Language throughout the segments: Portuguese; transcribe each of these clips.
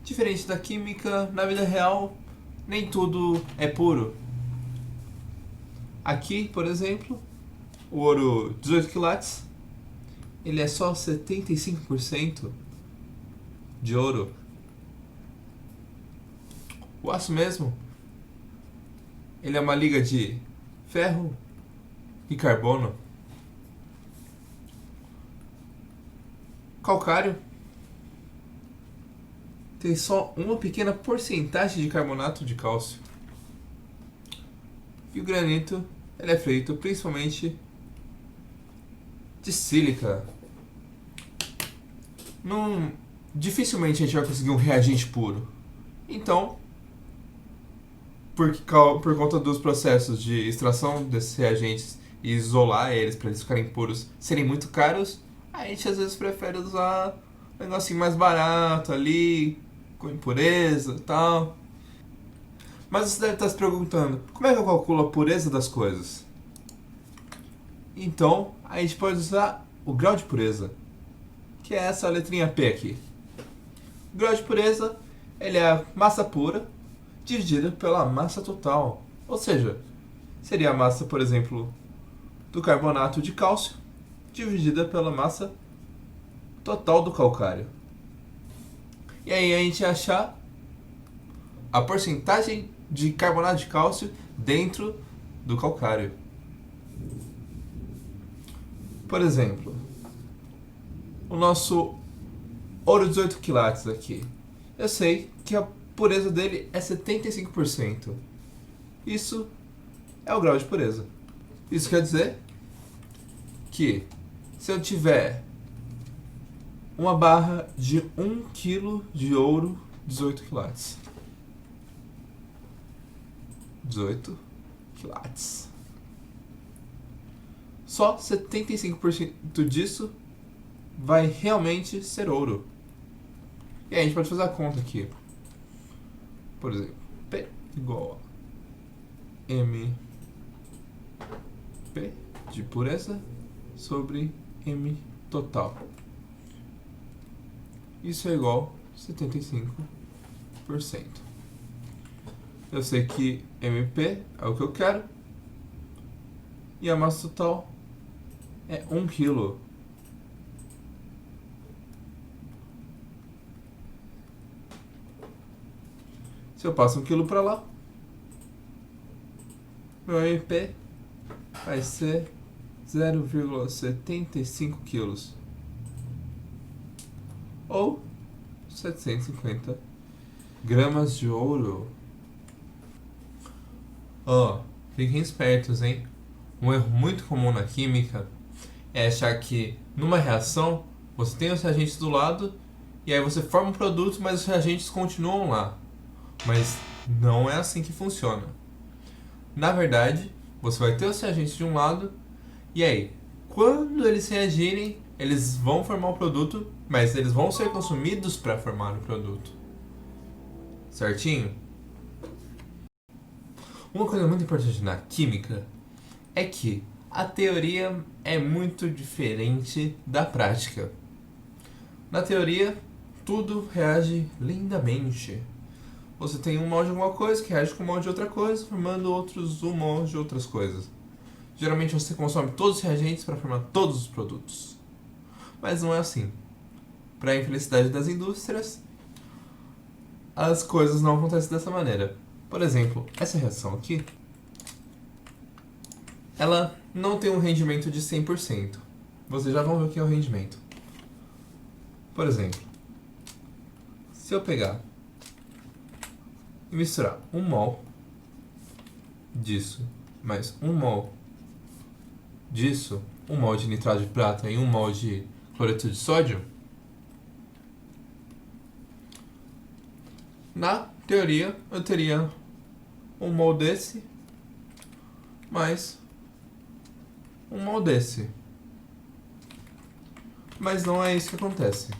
Diferente da química, na vida real, nem tudo é puro. Aqui, por exemplo, o ouro 18 quilates, ele é só 75% de ouro. O aço mesmo, ele é uma liga de ferro e carbono. Calcário tem só uma pequena porcentagem de carbonato de cálcio. E o granito, ele é feito principalmente de sílica. Dificilmente a gente vai conseguir um reagente puro. Então, por conta dos processos de extração desses reagentes e isolar eles para eles ficarem puros serem muito caros, a gente às vezes prefere usar um negocinho mais barato ali, com impureza e tal. Mas você deve estar se perguntando, como é que eu calculo a pureza das coisas? Então, a gente pode usar o grau de pureza, que é essa letrinha P aqui. O grau de pureza, ele é a massa pura dividida pela massa total. Ou seja, seria a massa, por exemplo, do carbonato de cálcio dividida pela massa total do calcário. E aí a gente achar a porcentagem de carbonato de cálcio dentro do calcário. Por exemplo, o nosso ouro 18 quilates aqui. Eu sei que a pureza dele é 75%. Isso é o grau de pureza. Isso quer dizer que se eu tiver uma barra de 1 kg de ouro 18 quilates. 18 quilates. Só 75% disso vai realmente ser ouro. E aí a gente pode fazer a conta aqui. Por exemplo, P igual a MP de pureza sobre M total. Isso é igual a 75%. Eu sei que MP é o que eu quero. E a massa total é 1 kg. Se eu passo 1 kg para lá, meu MP vai ser 0,75 kg. Ou 750 gramas de ouro. Fiquem espertos, hein? Um erro muito comum na química é achar que numa reação você tem os reagentes do lado e aí você forma um produto, mas os reagentes continuam lá. Mas não é assim que funciona. Na verdade, você vai ter os reagentes de um lado e aí, quando eles reagirem, eles vão formar o produto, mas eles vão ser consumidos para formar o produto. Certinho? Uma coisa muito importante na química é que a teoria é muito diferente da prática. Na teoria, tudo reage lindamente. Você tem um mol de alguma coisa que reage com um mol de outra coisa, formando outros um mol de outras coisas. Geralmente você consome todos os reagentes para formar todos os produtos. Mas não é assim. Para a infelicidade das indústrias, as coisas não acontecem dessa maneira. Por exemplo, essa reação aqui, ela não tem um rendimento de 100%. Vocês já vão ver o que é o rendimento. Por exemplo, se eu pegar e misturar 1 mol disso mais 1 mol disso, 1 mol de nitrato de prata e 1 mol de cloreto de sódio, na teoria eu teria 1 mol desse mais 1 mol desse. Mas não é isso que acontece.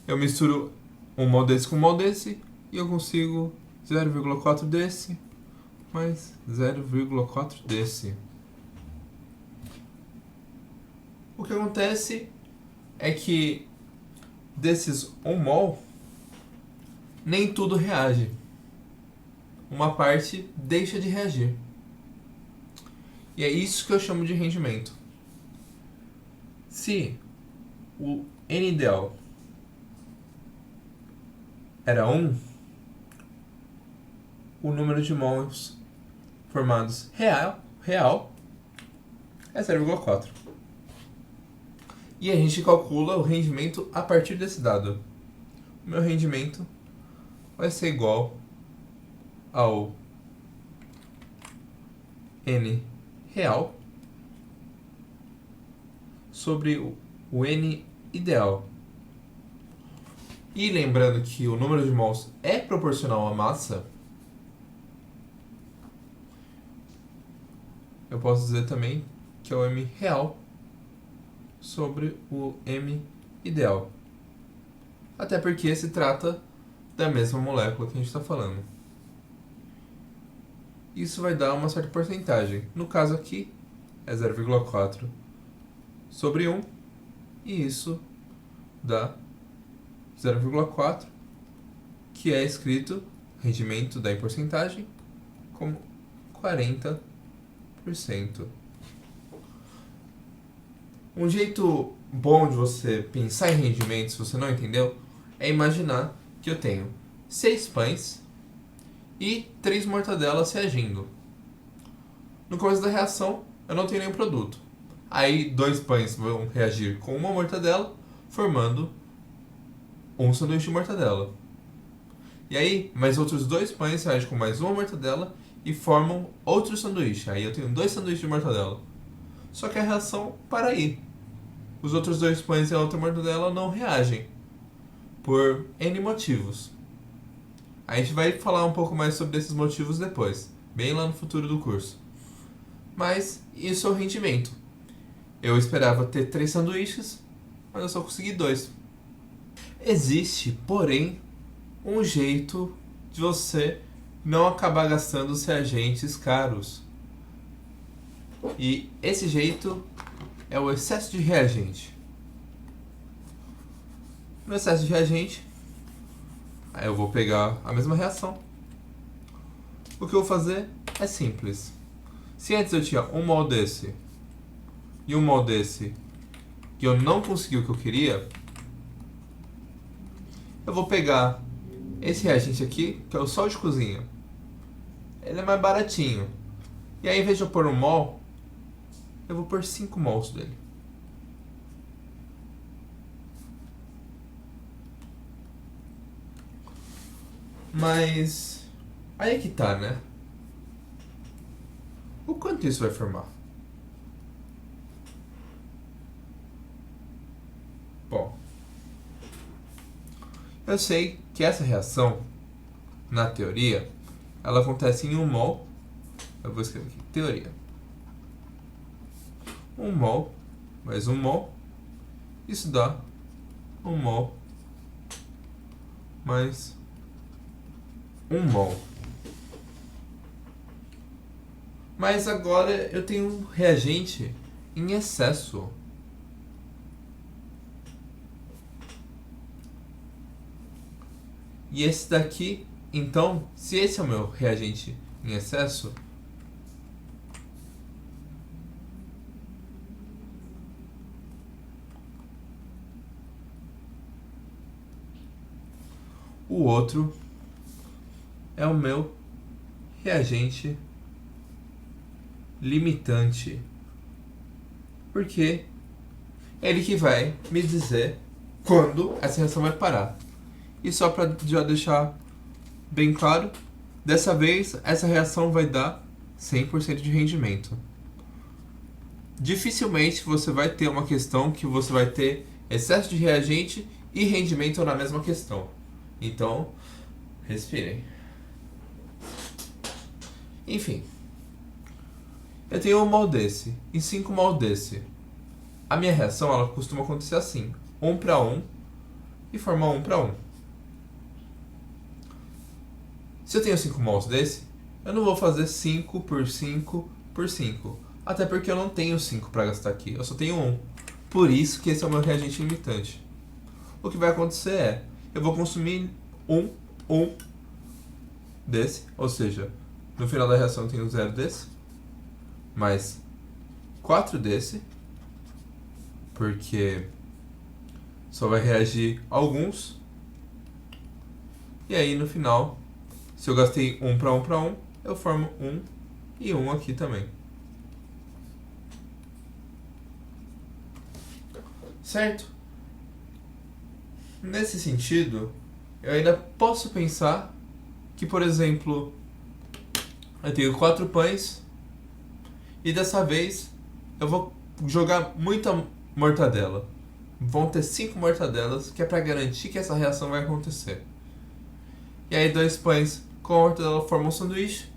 Eu misturo 1 mol desse com 1 mol desse e eu consigo 0,4 desse mais 0,4 desse. O que acontece é que desses 1 mol, nem tudo reage. Uma parte deixa de reagir. E é isso que eu chamo de rendimento. Se o N ideal era 1, o número de mols formados real é 0,4. E a gente calcula o rendimento a partir desse dado. O meu rendimento vai ser igual ao N real sobre o N ideal. E lembrando que o número de mols é proporcional à massa, eu posso dizer também que é o M real sobre o M ideal. Até porque se trata da mesma molécula que a gente está falando. Isso vai dar uma certa porcentagem. No caso aqui, é 0,4 sobre 1. E isso dá 0,4, que é escrito rendimento da em porcentagem como 40%. Um jeito bom de você pensar em rendimento, se você não entendeu, é imaginar que eu tenho 6 pães e 3 mortadelas reagindo. No começo da reação, eu não tenho nenhum produto. Aí 2 pães vão reagir com uma mortadela, formando um sanduíche de mortadela. E aí, mais outros 2 pães reagem com mais uma mortadela e formam outro sanduíche. Aí eu tenho 2 sanduíches de mortadela. Só que a reação para aí. Os outros 2 pães e a outra mortadela não reagem. Por N motivos. A gente vai falar um pouco mais sobre esses motivos depois. Bem lá no futuro do curso. Mas isso é o rendimento. Eu esperava ter 3 sanduíches, mas eu só consegui 2. Existe, porém, um jeito de você não acabar gastando os reagentes caros. E esse jeito é o excesso de reagente. No excesso de reagente, aí eu vou pegar a mesma reação. O que eu vou fazer é simples. Se antes eu tinha um mol desse e um mol desse e eu não consegui o que eu queria, eu vou pegar esse reagente aqui, que é o sal de cozinha. Ele é mais baratinho. E aí, em vez de eu pôr 1 mol, eu vou pôr 5 mols dele. Mas aí é que tá, né? O quanto isso vai formar? Bom, eu sei que essa reação, na teoria, ela acontece em 1 mol. Eu vou escrever aqui, teoria. 1 mol mais 1 mol. Isso dá 1 mol mais 1 mol. Mas agora eu tenho um reagente em excesso. E esse daqui, então, se esse é o meu reagente em excesso, o outro é o meu reagente limitante. Porque é ele que vai me dizer quando essa reação vai parar. E só para já deixar bem claro, dessa vez essa reação vai dar 100% de rendimento. Dificilmente você vai ter uma questão que você vai ter excesso de reagente e rendimento na mesma questão. Então, respirem. Enfim, eu tenho 1 mol desse e 5 mol desse. A minha reação ela costuma acontecer assim: 1 para 1 e formar 1 para 1. Se eu tenho 5 mols desse, eu não vou fazer 5 por 5 por 5. Até porque eu não tenho 5 para gastar aqui, eu só tenho 1. Por isso que esse é o meu reagente limitante. o que vai acontecer é, eu vou consumir um desse, ou seja, no final da reação eu tenho 0 desse, mais 4 desse, porque só vai reagir alguns. E aí no final, se eu gastei 1 para 1 para 1, eu formo 1 e 1 aqui também. Certo? Nesse sentido, eu ainda posso pensar que, por exemplo, eu tenho 4 pães e dessa vez eu vou jogar muita mortadela. Vão ter 5 mortadelas, que é para garantir que essa reação vai acontecer. E aí 2 pães com a mortadela formam um sanduíche,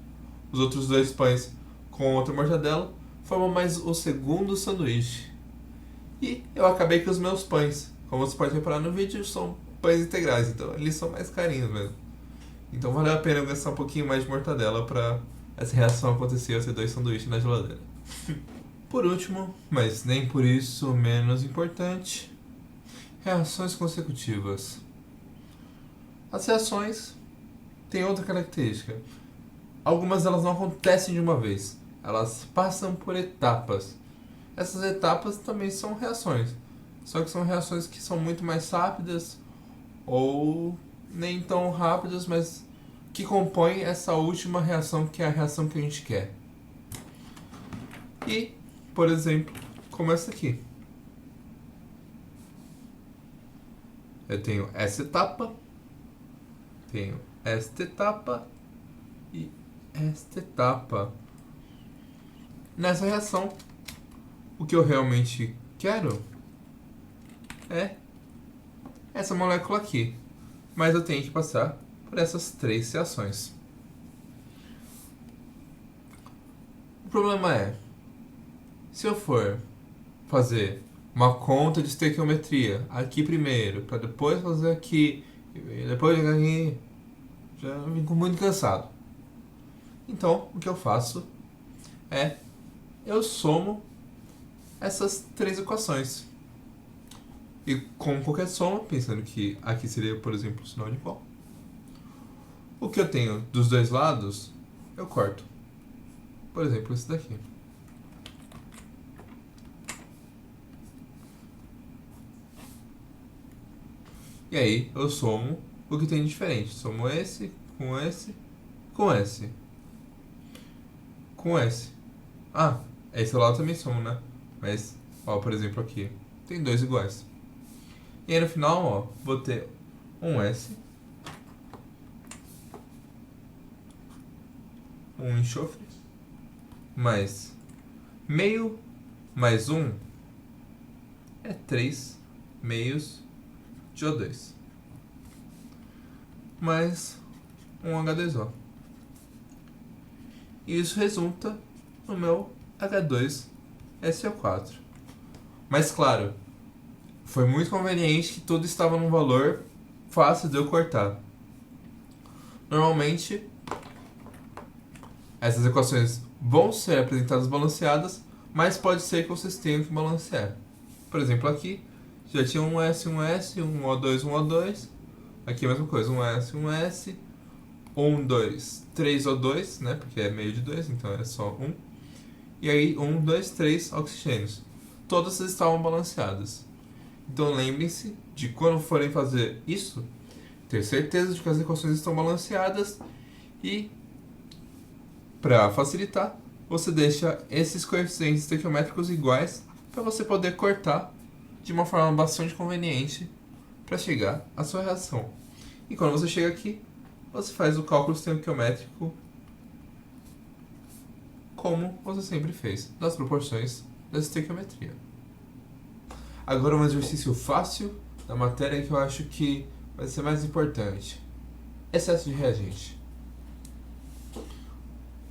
os outros 2 pães com outra mortadela formam mais o segundo sanduíche. E eu acabei com os meus pães. Como você pode reparar no vídeo, são pães integrais, então eles são mais carinhos mesmo. Então valeu a pena eu gastar um pouquinho mais de mortadela para essa reação acontecer, eu ter 2 sanduíches na geladeira. Por último, mas nem por isso menos importante, reações consecutivas. As reações têm outra característica. Algumas delas não acontecem de uma vez, elas passam por etapas. Essas etapas também são reações, só que são reações que são muito mais rápidas ou nem tão rápidas, mas que compõem essa última reação, que é a reação que a gente quer. E, por exemplo, como essa aqui. Eu tenho essa etapa, tenho esta etapa e esta etapa. Nessa reação, o que eu realmente quero é essa molécula aqui, mas eu tenho que passar por essas 3 reações. O problema é, se eu for fazer uma conta de estequiometria aqui primeiro, para depois fazer aqui, e depois aqui, já fico muito cansado. Então, o que eu faço é, eu somo essas 3 equações. E com qualquer soma, pensando que aqui seria, por exemplo, o sinal de igual, o que eu tenho dos 2 lados, eu corto. Por exemplo, esse daqui. E aí eu somo o que tem de diferente. Somo esse, com esse, com esse. Com esse. Ah, esse lado também somo, né? Mas, ó, por exemplo aqui, tem 2 iguais. E aí no final, ó, vou ter um S, um enxofre, mais meio mais 1 é 3 meios de O2, mais um H2O. E isso resulta no meu H2SO4. Mas claro, foi muito conveniente que tudo estava num valor fácil de eu cortar. Normalmente, essas equações vão ser apresentadas balanceadas, mas pode ser que vocês tenham que balancear. Por exemplo, aqui já tinha um S, um S, um O2, um O2. Aqui a mesma coisa, um S, um S, 1, 2, 3 O2, né? Porque é meio de 2, então é só 1. E aí 1, 2, 3 oxigênios. Todas estavam balanceadas. Então lembrem-se de quando forem fazer isso, ter certeza de que as equações estão balanceadas e, para facilitar, você deixa esses coeficientes estequiométricos iguais para você poder cortar de uma forma bastante conveniente para chegar à sua reação. E quando você chega aqui, você faz o cálculo estequiométrico como você sempre fez, das proporções da estequiometria. Agora um exercício fácil da matéria que eu acho que vai ser mais importante. Excesso de reagente.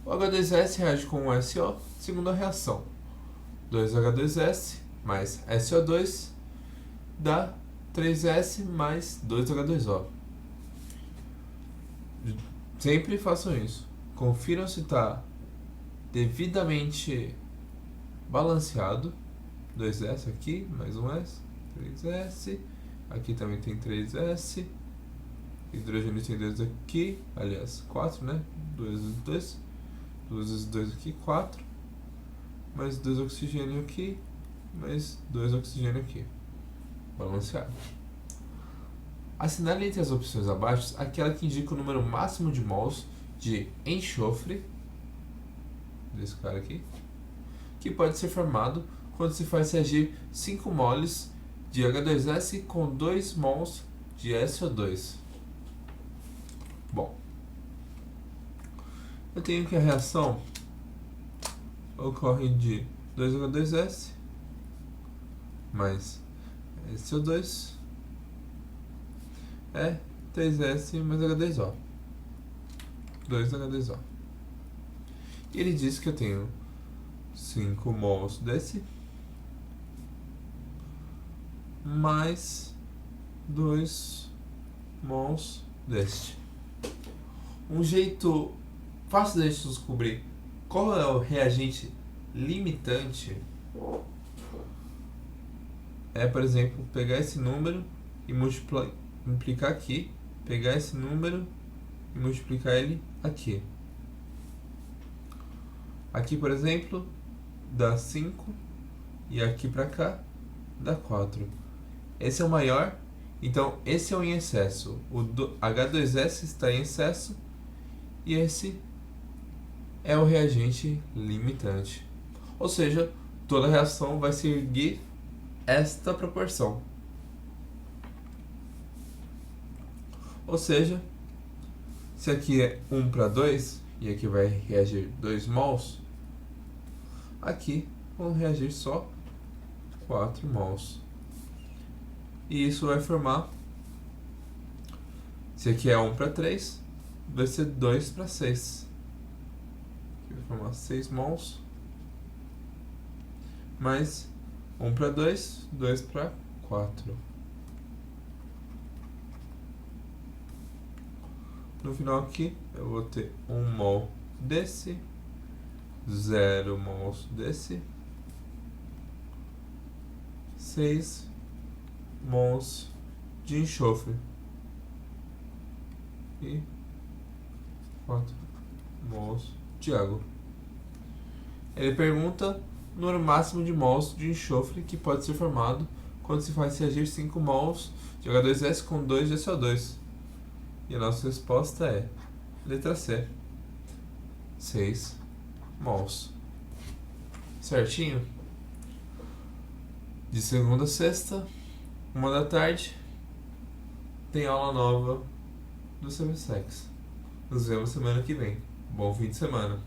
O H2S reage com o SO, segunda reação. 2H2S mais SO2 dá 3S mais 2H2O. Sempre façam isso. Confiram se está devidamente balanceado. 2S aqui, mais um S, 3S Aqui também tem 3S. Hidrogênio tem 2 aqui. Aliás, 4, né? 2 vezes 2. 2 vezes 2 aqui, 4. Mais 2 oxigênio aqui. Mais 2 oxigênio aqui. Balanceado. Assinale entre as opções abaixo aquela que indica o número máximo de mols de enxofre, desse cara aqui, que pode ser formado quando se faz reagir 5 moles de H2S com 2 mols de SO2. Bom, eu tenho que a reação ocorre de 2H2S mais SO2 é 3S mais H2O. 2H2O. E ele diz que eu tenho 5 mols desse mais 2 mols deste. Um jeito fácil de a gente descobrir qual é o reagente limitante é, por exemplo, pegar esse número e multiplicar aqui, pegar esse número e multiplicar ele aqui. Aqui, por exemplo, dá 5 e aqui para cá dá 4. Esse é o maior, então esse é o em excesso. O H2S está em excesso e esse é o reagente limitante. Ou seja, toda reação vai seguir esta proporção. Ou seja, se aqui é 1 para 2 e aqui vai reagir 2 mols, aqui vão reagir só 4 mols. E isso vai formar, se aqui é 1 para 3, vai ser 2 para 6. Aqui vai formar 6 mols, mais 1 para 2, 2 para 4. No final aqui eu vou ter 1 mol desse, 0 mols desse, 6 mols de enxofre e 4 mols de água. Ele pergunta o número máximo de mols de enxofre que pode ser formado quando se faz reagir 5 mols de H2S com 2 de SO2. E a nossa resposta é letra C, 6 mols. Certinho? De segunda a sexta, 1 da tarde, tem aula nova do CBSEX. Nos vemos semana que vem. Bom fim de semana.